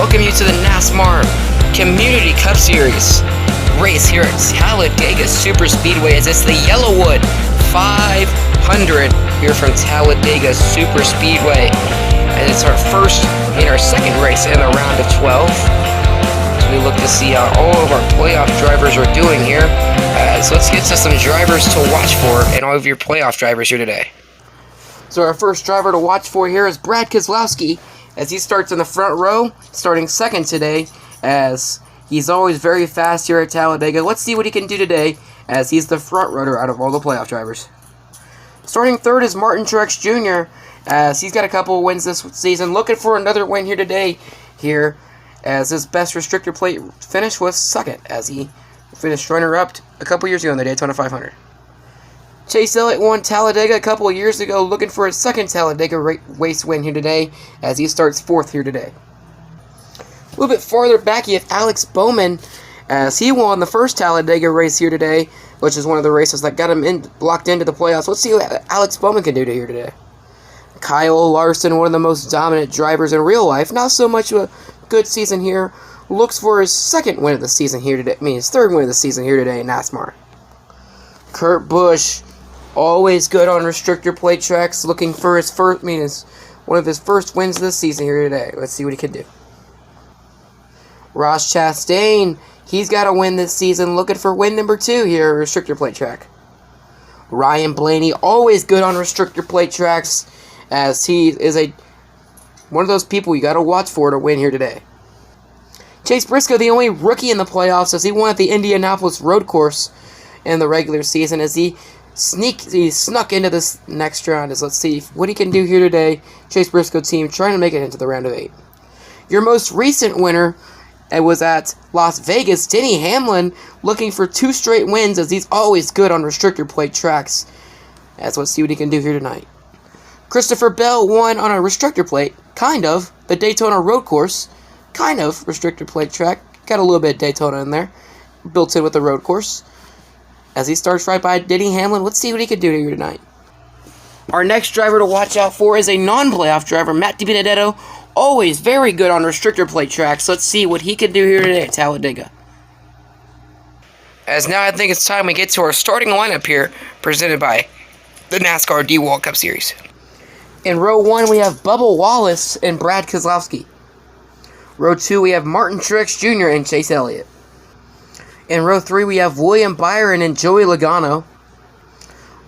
welcome you to the NASMAR Community Cup Series race here at Talladega Super Speedway, as it's the Yellawood 500 here from Talladega Super Speedway. And it's our first and our second race in the round of 12. So we look to see how all of our playoff drivers are doing here. So let's get to some drivers to watch for and all of your playoff drivers here today. So our first driver to watch for here is Brad Keselowski, as he starts in the front row, starting second today, as he's always very fast here at Talladega. Let's see what he can do today, as he's the front runner out of all the playoff drivers. Starting third is Martin Truex Jr., as he's got a couple of wins this season, looking for another win here today, as his best restrictor plate finish was second, as he finished runner-up a couple years ago in the Daytona 500. Chase Elliott won Talladega a couple of years ago, looking for his second Talladega race win here today, as he starts fourth here today. A little bit farther back, you have Alex Bowman, as he won the first Talladega race here today, which is one of the races that got him blocked into the playoffs. Let's see what Alex Bowman can do here today. Kyle Larson, one of the most dominant drivers in real life, not so much of a good season here, looks for his second win of the season here today. His third win of the season here today in NASMAR. Kurt Busch, always good on restrictor plate tracks, looking for his one of his first wins this season here today. Let's see what he can do. Ross Chastain, he's got a win this season, looking for win number 2 here at restrictor plate track. Ryan Blaney, always good on restrictor plate tracks, as he is one of those people you got to watch for to win here today. Chase Briscoe, the only rookie in the playoffs, as he won at the Indianapolis road course in the regular season, as he snuck into this next round. Let's see what he can do here today. Chase Briscoe team trying to make it into the round of 8. Your most recent winner was at Las Vegas, Denny Hamlin, looking for 2 straight wins, as he's always good on restrictor plate tracks. Let's see what he can do here tonight. Christopher Bell won on a restrictor plate, the Daytona road course, restrictor plate track. Got a little bit of Daytona in there, built in with the road course, as he starts right by Denny Hamlin. Let's see what he can do here tonight. Our next driver to watch out for is a non-playoff driver, Matt DiBenedetto, always very good on restrictor plate tracks. Let's see what he can do here today at Talladega. As now I think it's time we get to our starting lineup here, presented by the NASCAR D-Wall Cup Series. In row 1, we have Bubba Wallace and Brad Keselowski. Row 2, we have Martin Truex Jr. and Chase Elliott. In row 3, we have William Byron and Joey Logano.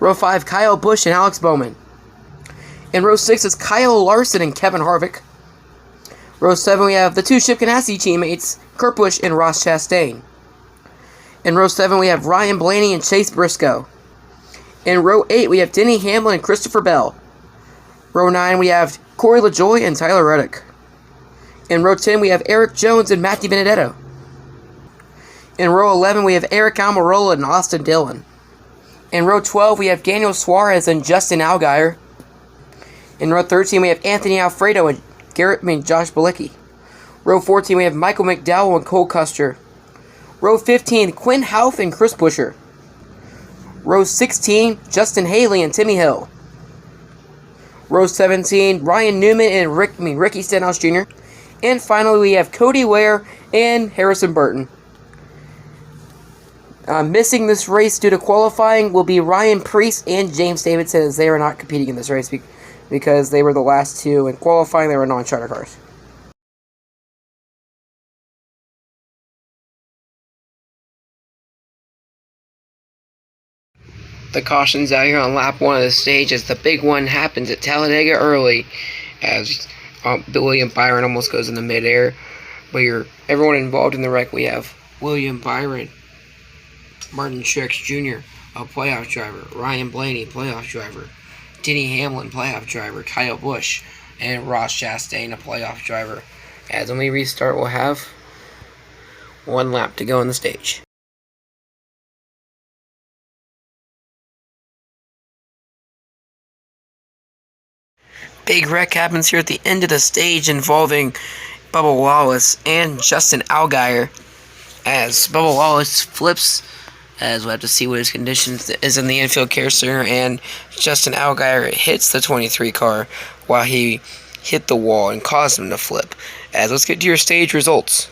Row 5, Kyle Busch and Alex Bowman. In row 6 is Kyle Larson and Kevin Harvick. Row 7, we have the 2 Chip Ganassi teammates, Kurt Busch and Ross Chastain. In row 7, we have Ryan Blaney and Chase Briscoe. In row 8, we have Denny Hamlin and Christopher Bell. Row 9, we have Corey LaJoie and Tyler Reddick. In row 10, we have Eric Jones and Matt DiBenedetto. In row 11, we have Eric Almirola and Austin Dillon. In row 12, we have Daniel Suarez and Justin Allgaier. In row 13, we have Anthony Alfredo and Josh Bilicki. Row 14, we have Michael McDowell and Cole Custer. Row 15, Quinn Houff and Chris Buescher. Row 16, Justin Haley and Timmy Hill. Row 17, Ryan Newman and Ricky Stenhouse Jr. And finally, we have Cody Ware and Harrison Burton. Missing this race due to qualifying will be Ryan Preece and James Davidson, as they are not competing in this race because they were the last 2 in qualifying. They were non-charter cars. The cautions out here on lap 1 of the stage, as the big one happens at Talladega early, as William Byron almost goes in the midair. But everyone involved in the wreck, we have William Byron, Martin Truex Jr., a playoff driver, Ryan Blaney, playoff driver, Denny Hamlin, playoff driver, Kyle Busch, and Ross Chastain, a playoff driver. As when we restart, we'll have 1 lap to go on the stage. Big wreck happens here at the end of the stage, involving Bubba Wallace and Justin Allgaier, as Bubba Wallace flips, as we'll have to see what his condition is in the infield care center, and Justin Allgaier hits the 23 car while he hit the wall and caused him to flip. As let's get to your stage results.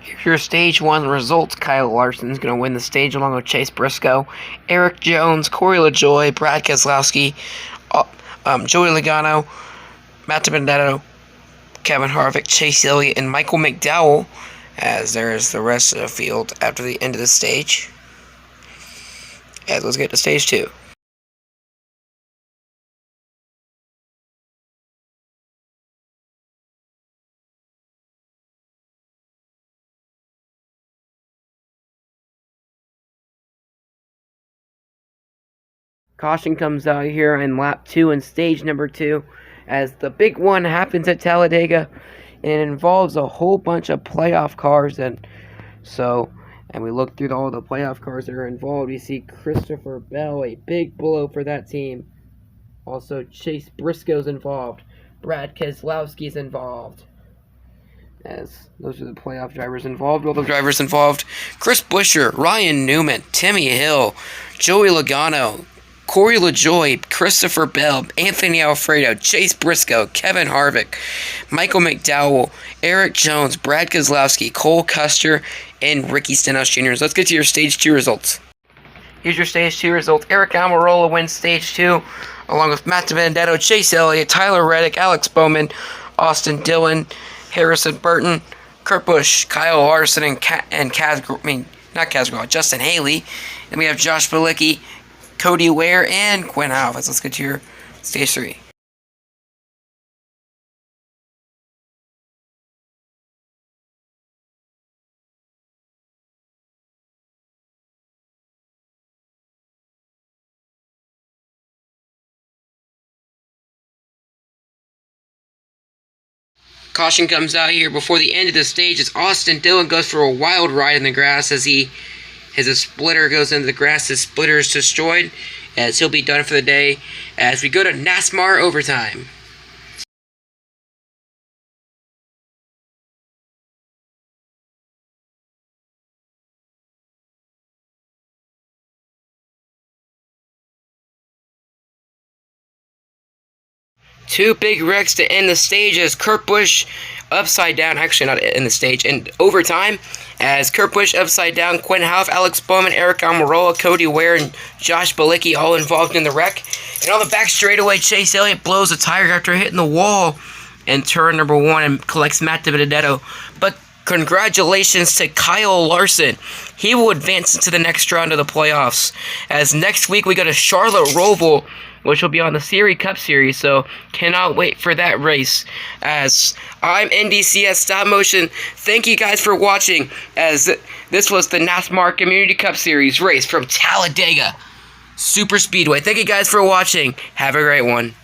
Here's your stage 1 results. Kyle Larson's going to win the stage along with Chase Briscoe, Eric Jones, Corey LaJoie, Brad Keselowski, Joey Logano, Matt Benedetto, Kevin Harvick, Chase Elliott, and Michael McDowell, as there is the rest of the field after the end of the stage. As let's get to stage 2. Caution comes out here in lap 2 in stage number 2, as the big one happens at Talladega, and it involves a whole bunch of playoff cars. And we look through all the playoff cars that are involved. You see Christopher Bell, a big blow for that team. Also, Chase Briscoe's involved. Brad Keselowski's involved. As those are the playoff drivers involved. All the drivers involved: Chris Buescher, Ryan Newman, Timmy Hill, Joey Logano, Corey LaJoie, Christopher Bell, Anthony Alfredo, Chase Briscoe, Kevin Harvick, Michael McDowell, Eric Jones, Brad Keselowski, Cole Custer, and Ricky Stenhouse Jr. So let's get to your Stage 2 results. Here's your Stage 2 results. Eric Almirola wins Stage 2, along with Matt Benedetto, Chase Elliott, Tyler Reddick, Alex Bowman, Austin Dillon, Harrison Burton, Kurt Busch, Kyle Larson, Justin Haley. Then we have Josh Bilicki, Cody Ware, and Quinn Alves. Let's get to your Stage 3. Caution comes out here before the end of the stage as Austin Dillon goes for a wild ride in the grass as a splitter goes into the grass. His splitter is destroyed as he'll be done for the day as we go to NASMAR overtime. Two big wrecks to end the stage as Kurt Busch upside down, actually not in the stage, and overtime as Kurt Busch upside down, Quinn Houff, Alex Bowman, Eric Almirola, Cody Ware, and Josh Bilicki all involved in the wreck. And on the back straightaway, Chase Elliott blows a tire after hitting the wall in turn number 1 and collects Matt Benedetto. But congratulations to Kyle Larson. He will advance into the next round of the playoffs, as next week we go to Charlotte Roval, which will be on the Series Cup Series, so cannot wait for that race. As I'm NDCS Stop Motion, thank you guys for watching, as this was the NASMAR Community Cup Series race from Talladega Super Speedway. Thank you guys for watching. Have a great one.